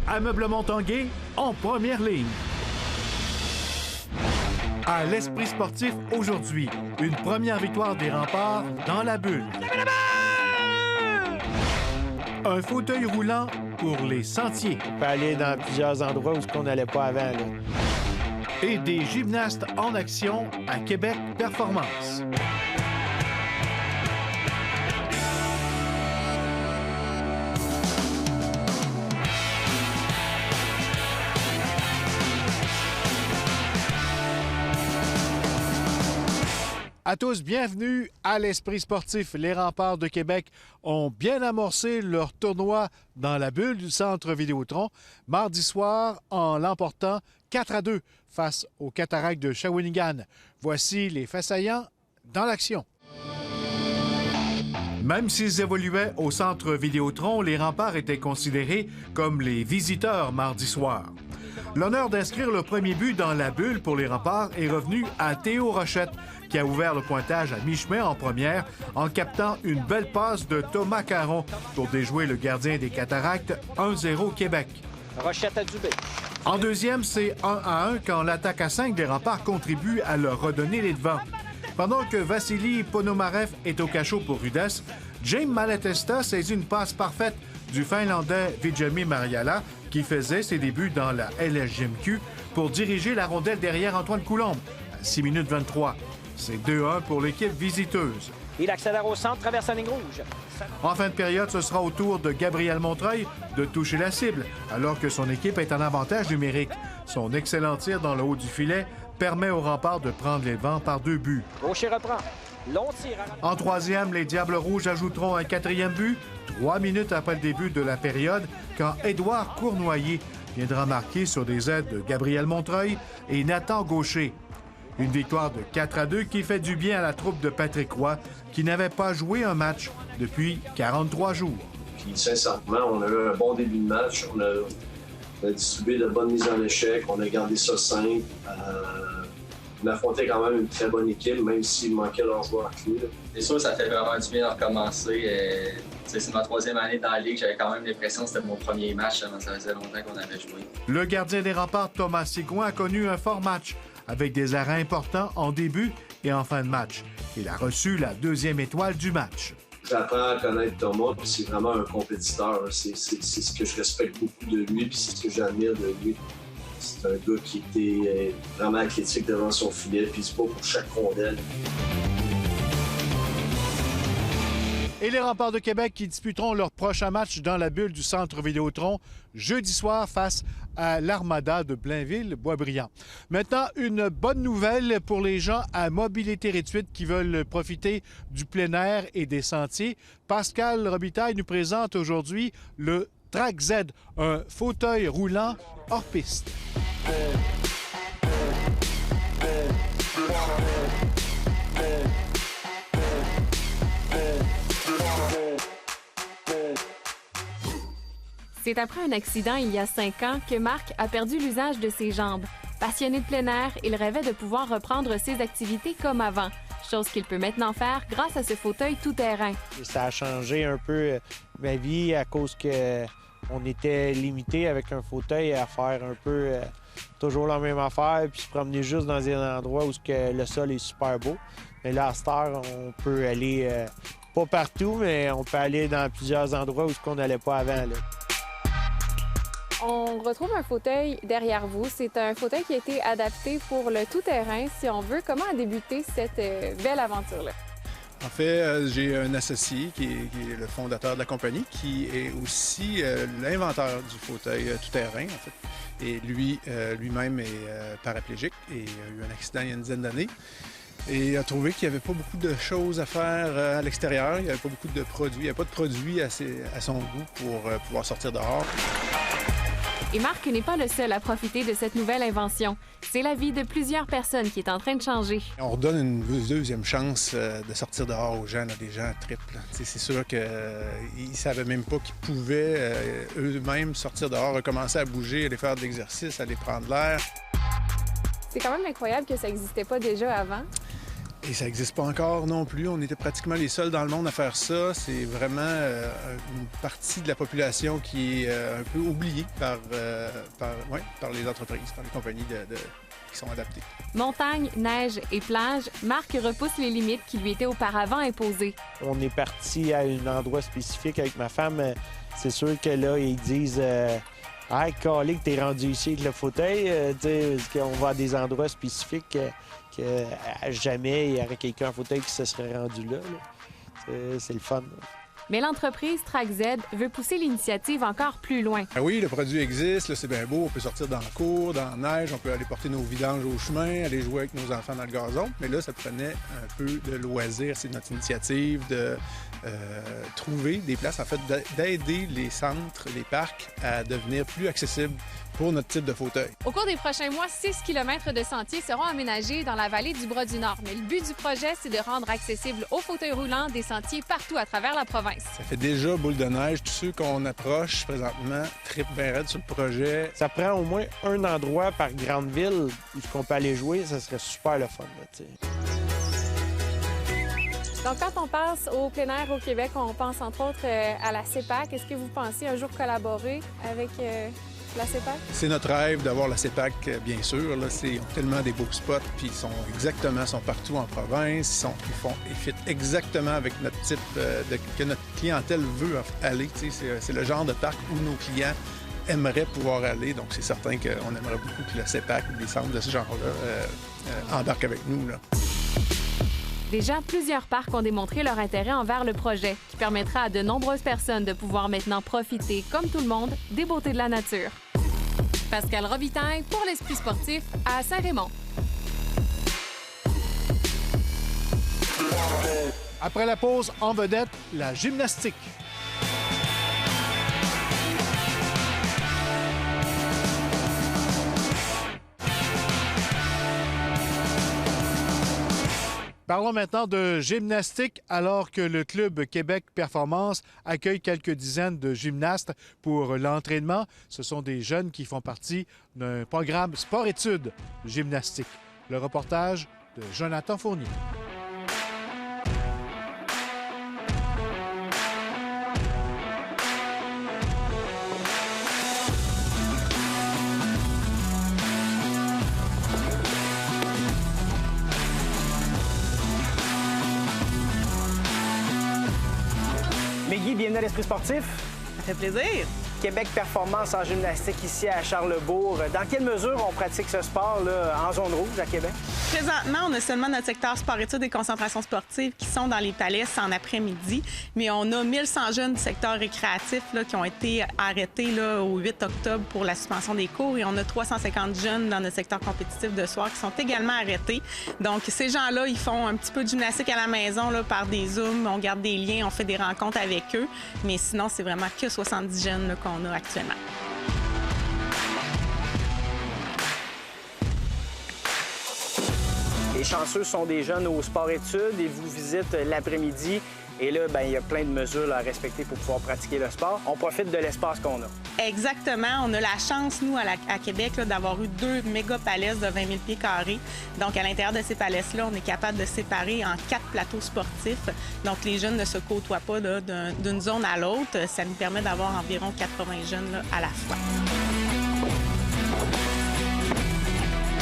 Ameublement Tanguay en première ligne. À l'Esprit sportif aujourd'hui, une première victoire des Remparts dans la bulle. Un fauteuil roulant pour les sentiers. On peut aller dans plusieurs endroits où on n'allait pas avant. Là. Et des gymnastes en action à Québec Performance. À tous, bienvenue à l'Esprit sportif. Les Remparts de Québec ont bien amorcé leur tournoi dans la bulle du Centre Vidéotron mardi soir en l'emportant 4-2 face aux Cataractes de Shawinigan. Voici les faits saillants dans l'action. Même s'ils évoluaient au Centre Vidéotron, les Remparts étaient considérés comme les visiteurs mardi soir. L'honneur d'inscrire le premier but dans la bulle pour les Remparts est revenu à Théo Rochette, qui a ouvert le pointage à mi-chemin en première en captant une belle passe de Thomas Caron pour déjouer le gardien des Cataractes 1-0 Québec. Rochette à Dubé. En deuxième, c'est 1-1 quand l'attaque à 5 des Remparts contribue à leur redonner les devants. Pendant que Vassili Ponomarev est au cachot pour Rudess, James Malatesta saisit une passe parfaite du Finlandais Vijami Mariala qui faisait ses débuts dans la LSJMQ pour diriger la rondelle derrière Antoine Coulombe à 6 minutes 23. C'est 2-1 pour l'équipe visiteuse. Il accélère au centre, traverse la ligne rouge. En fin de période, ce sera au tour de Gabriel Montreuil de toucher la cible, alors que son équipe est en avantage numérique. Son excellent tir dans le haut du filet permet aux Remparts de prendre les devants par 2 buts. Gaucher reprend. Long tir. En troisième, les Diables Rouges ajouteront un 4e but, 3 minutes après le début de la période, quand Édouard Cournoyer viendra marquer sur des aides de Gabriel Montreuil et Nathan Gaucher. Une victoire de 4-2 qui fait du bien à la troupe de Patrick Roy, qui n'avait pas joué un match depuis 43 jours. Puis sincèrement, on a eu un bon début de match. On a distribué de bonnes mises en échec. On a gardé ça simple. On affrontait quand même une très bonne équipe, même s'il manquait leurs joueurs clés. C'est sûr, ça fait vraiment du bien de recommencer. C'est ma 3e année dans la Ligue. J'avais quand même l'impression que c'était mon premier match. Ça faisait longtemps qu'on avait joué. Le gardien des Remparts, Thomas Sigouin, a connu un fort match, avec des arrêts importants en début et en fin de match. Il a reçu la 2e étoile du match. J'apprends à connaître Thomas, puis c'est vraiment un compétiteur. C'est ce que je respecte beaucoup de lui, puis c'est ce que j'admire de lui. C'est un gars qui était vraiment athlétique devant son filet, puis c'est pas pour chaque rondelle. Et les Remparts de Québec qui disputeront leur prochain match dans la bulle du Centre Vidéotron jeudi soir face à l'Armada de Blainville-Boisbriand. Maintenant, une bonne nouvelle pour les gens à mobilité réduite qui veulent profiter du plein air et des sentiers. Pascal Robitaille nous présente aujourd'hui le Track Z, un fauteuil roulant hors piste. C'est après un accident il y a 5 ans que Marc a perdu l'usage de ses jambes. Passionné de plein air, il rêvait de pouvoir reprendre ses activités comme avant, chose qu'il peut maintenant faire grâce à ce fauteuil tout-terrain. Ça a changé un peu ma vie à cause qu'on était limité avec un fauteuil à faire un peu toujours la même affaire puis se promener juste dans un endroit où le sol est super beau. Mais là, à cette heure, on peut aller pas partout, mais on peut aller dans plusieurs endroits où on n'allait pas avant. Là. On retrouve un fauteuil derrière vous. C'est un fauteuil qui a été adapté pour le tout-terrain, si on veut. Comment a débuté cette belle aventure-là? En fait, j'ai un associé qui est le fondateur de la compagnie, qui est aussi l'inventeur du fauteuil tout-terrain, en fait. Et lui-même est paraplégique et a eu un accident il y a une dizaine d'années. Et a trouvé qu'il n'y avait pas beaucoup de choses à faire à l'extérieur. Il n'y avait pas beaucoup de produits. Il n'y avait pas de produits à son goût pour pouvoir sortir dehors. Et Marc n'est pas le seul à profiter de cette nouvelle invention. C'est la vie de plusieurs personnes qui est en train de changer. On redonne une deuxième chance de sortir dehors aux gens, là, des gens triples. C'est sûr qu'ils ne savaient même pas qu'ils pouvaient eux-mêmes sortir dehors, recommencer à bouger, aller faire de l'exercice, aller prendre l'air. C'est quand même incroyable que ça n'existait pas déjà avant. Et ça n'existe pas encore non plus. On était pratiquement les seuls dans le monde à faire ça. C'est vraiment une partie de la population qui est un peu oubliée par les entreprises, par les compagnies qui sont adaptées. Montagne, neige et plage, Marc repousse les limites qui lui étaient auparavant imposées. On est parti à un endroit spécifique avec ma femme. C'est sûr que là, ils disent « Hey, calé que t'es rendu ici avec le fauteuil. Parce qu'on va à des endroits spécifiques que jamais il y aurait quelqu'un en fauteuil qui se serait rendu là. C'est le fun. Là. Mais l'entreprise TrackZ veut pousser l'initiative encore plus loin. Ah oui, le produit existe, là, c'est bien beau, on peut sortir dans la cour, dans la neige, on peut aller porter nos vidanges au chemin, aller jouer avec nos enfants dans le gazon. Mais là, ça prenait un peu de loisir, c'est notre initiative de trouver des places, en fait, d'aider les centres, les parcs à devenir plus accessibles pour notre type de fauteuil. Au cours des prochains mois, 6 km de sentiers seront aménagés dans la vallée du Bras-du-Nord. Mais le but du projet, c'est de rendre accessibles aux fauteuils roulants des sentiers partout à travers la province. Ça fait déjà boule de neige. Tous ceux qu'on approche présentement trippent bien raide sur le projet. Ça prend au moins un endroit par grande ville où on peut aller jouer. Ça serait super le fun. Là, donc, quand on pense au plein air au Québec, on pense entre autres à la CEPAC. Est-ce que vous pensez un jour collaborer avec la CEPAC? C'est notre rêve d'avoir la CEPAC, bien sûr. Là, ils ont tellement des beaux spots, puis ils sont partout en province. Ils fit exactement avec notre type que notre clientèle veut aller. C'est le genre de parc où nos clients aimeraient pouvoir aller. Donc, c'est certain qu'on aimerait beaucoup que la CEPAC ou des centres de ce genre-là embarquent avec nous. Là. Déjà, plusieurs parcs ont démontré leur intérêt envers le projet, qui permettra à de nombreuses personnes de pouvoir maintenant profiter, comme tout le monde, des beautés de la nature. Pascal Robitaille pour l'Esprit sportif à Saint-Raymond. Après la pause, en vedette, la gymnastique. Parlons maintenant de gymnastique alors que le Club Québec Performance accueille quelques dizaines de gymnastes pour l'entraînement. Ce sont des jeunes qui font partie d'un programme sport-études gymnastique. Le reportage de Jonathan Fournier. Guy, bienvenue à l'Esprit sportif. Ça fait plaisir. Québec Performance en gymnastique ici à Charlesbourg. Dans quelle mesure on pratique ce sport là, en zone rouge à Québec? Présentement, on a seulement notre secteur sport-études et concentration sportive qui sont dans les palais en après-midi, mais on a 1100 jeunes du secteur récréatif là, qui ont été arrêtés là, au 8 octobre pour la suspension des cours et on a 350 jeunes dans notre secteur compétitif de soir qui sont également arrêtés. Donc, ces gens-là, ils font un petit peu de gymnastique à la maison là, par des Zooms, on garde des liens, on fait des rencontres avec eux, mais sinon, c'est vraiment que 70 jeunes là, qu'on a actuellement. Les chanceux sont des jeunes au sport-études et vous visitent l'après-midi. Et là, bien, il y a plein de mesures là, à respecter pour pouvoir pratiquer le sport. On profite de l'espace qu'on a. Exactement. On a la chance, nous, à Québec, d'avoir eu 2 méga palais de 20 000 pieds carrés. Donc, à l'intérieur de ces palais-là, on est capable de séparer en 4 plateaux sportifs. Donc, les jeunes ne se côtoient pas d'une zone à l'autre. Ça nous permet d'avoir environ 80 jeunes là, à la fois.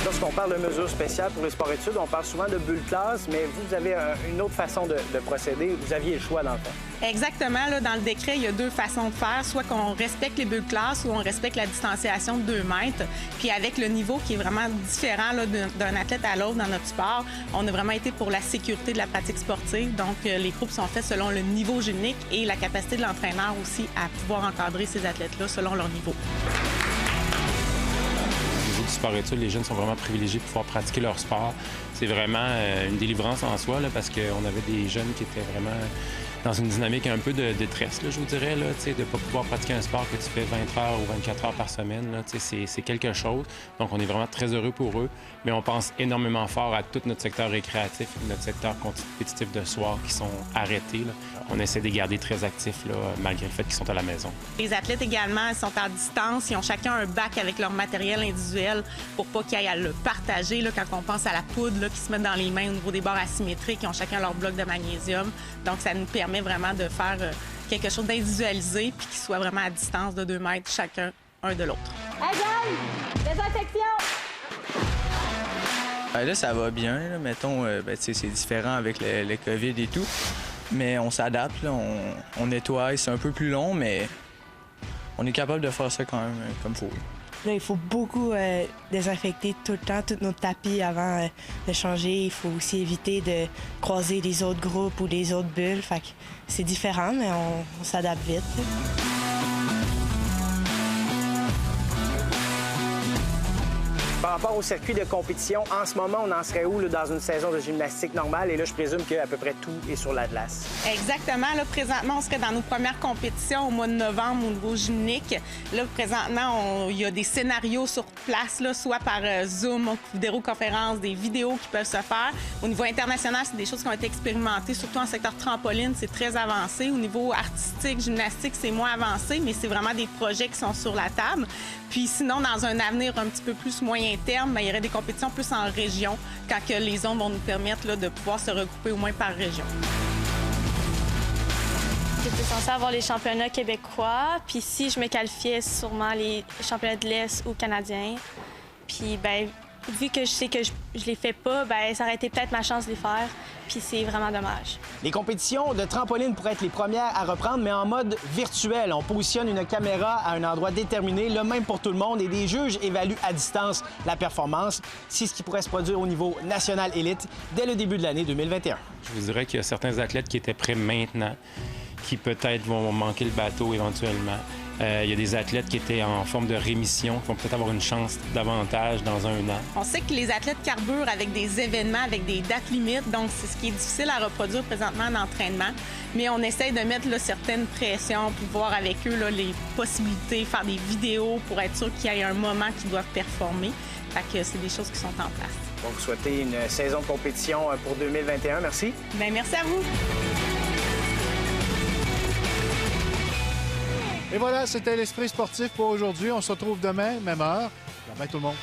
Lorsqu'on parle de mesures spéciales pour les sports-études, on parle souvent de bulles classe, mais vous avez une autre façon de procéder. Vous aviez le choix, dans le fond. Exactement. Là, dans le décret, il y a 2 façons de faire. Soit qu'on respecte les bulles classe ou on respecte la distanciation de 2 mètres. Puis avec le niveau qui est vraiment différent là, d'un athlète à l'autre dans notre sport, on a vraiment été pour la sécurité de la pratique sportive. Donc, les groupes sont faits selon le niveau gymnique et la capacité de l'entraîneur aussi à pouvoir encadrer ces athlètes-là selon leur niveau. Du sport-études, les jeunes sont vraiment privilégiés pour pouvoir pratiquer leur sport. C'est vraiment une délivrance en soi là, parce qu'on avait des jeunes qui étaient vraiment dans une dynamique un peu de détresse, là, je vous dirais, là, de ne pas pouvoir pratiquer un sport que tu fais 20 heures ou 24 heures par semaine. Là, c'est quelque chose. Donc, on est vraiment très heureux pour eux. Mais on pense énormément fort à tout notre secteur récréatif, notre secteur compétitif de soir qui sont arrêtés. Là. On essaie de les garder très actifs, là, malgré le fait qu'ils sont à la maison. Les athlètes également, ils sont à distance. Ils ont chacun un bac avec leur matériel individuel pour pas qu'ils aillent à le partager. Là, quand on pense à la poudre là, qui se met dans les mains au niveau des barres asymétriques, ils ont chacun leur bloc de magnésium. Donc, ça nous permet vraiment de faire quelque chose d'individualisé puis qui soit vraiment à distance de 2 mètres chacun un de l'autre. Hey, John! Désinfection! Là, ça va bien. Là. Mettons, c'est différent avec le COVID et tout. Mais on s'adapte, on nettoie. C'est un peu plus long, mais on est capable de faire ça quand même comme il faut. Là, il faut beaucoup désinfecter tout le temps, tous nos tapis avant de changer. Il faut aussi éviter de croiser les autres groupes ou les autres bulles. Fait que c'est différent, mais on s'adapte vite. Par rapport au circuit de compétition, en ce moment, on en serait où là, dans une saison de gymnastique normale? Et là, je présume qu'à peu près tout est sur la glace. Exactement. Là, présentement, on serait dans nos premières compétitions au mois de novembre au niveau gymnique. Là, présentement, il y a des scénarios sur place, là, soit par Zoom, vidéoconférence, des vidéos qui peuvent se faire. Au niveau international, c'est des choses qui ont été expérimentées, surtout en secteur trampoline, c'est très avancé. Au niveau artistique, gymnastique, c'est moins avancé, mais c'est vraiment des projets qui sont sur la table. Puis sinon, dans un avenir un petit peu plus moyen terme, il y aurait des compétitions plus en région quand que les zones vont nous permettre là, de pouvoir se regrouper au moins par région. J'étais censée avoir les championnats québécois, puis si je me qualifiais, sûrement les championnats de l'Est ou canadiens. Puis, vu que je sais que je les fais pas, ça aurait été peut-être ma chance de les faire, puis c'est vraiment dommage. Les compétitions de trampoline pourraient être les premières à reprendre, mais en mode virtuel. On positionne une caméra à un endroit déterminé, le même pour tout le monde, et des juges évaluent à distance la performance. C'est ce qui pourrait se produire au niveau national élite dès le début de l'année 2021. Je vous dirais qu'il y a certains athlètes qui étaient prêts maintenant, qui peut-être vont manquer le bateau éventuellement. Il y a des athlètes qui étaient en forme de rémission, qui vont peut-être avoir une chance davantage dans 1 an. On sait que les athlètes carburent avec des événements, avec des dates limites, donc c'est ce qui est difficile à reproduire présentement en entraînement. Mais on essaye de mettre là, certaines pressions pour voir avec eux là, les possibilités, faire des vidéos pour être sûr qu'il y ait un moment qu'ils doivent performer. Fait que c'est des choses qui sont en place. Donc, souhaitez une saison de compétition pour 2021. Merci. Bien, merci à vous. Et voilà, c'était l'Esprit sportif pour aujourd'hui. On se retrouve demain, même heure. Bye bye tout le monde.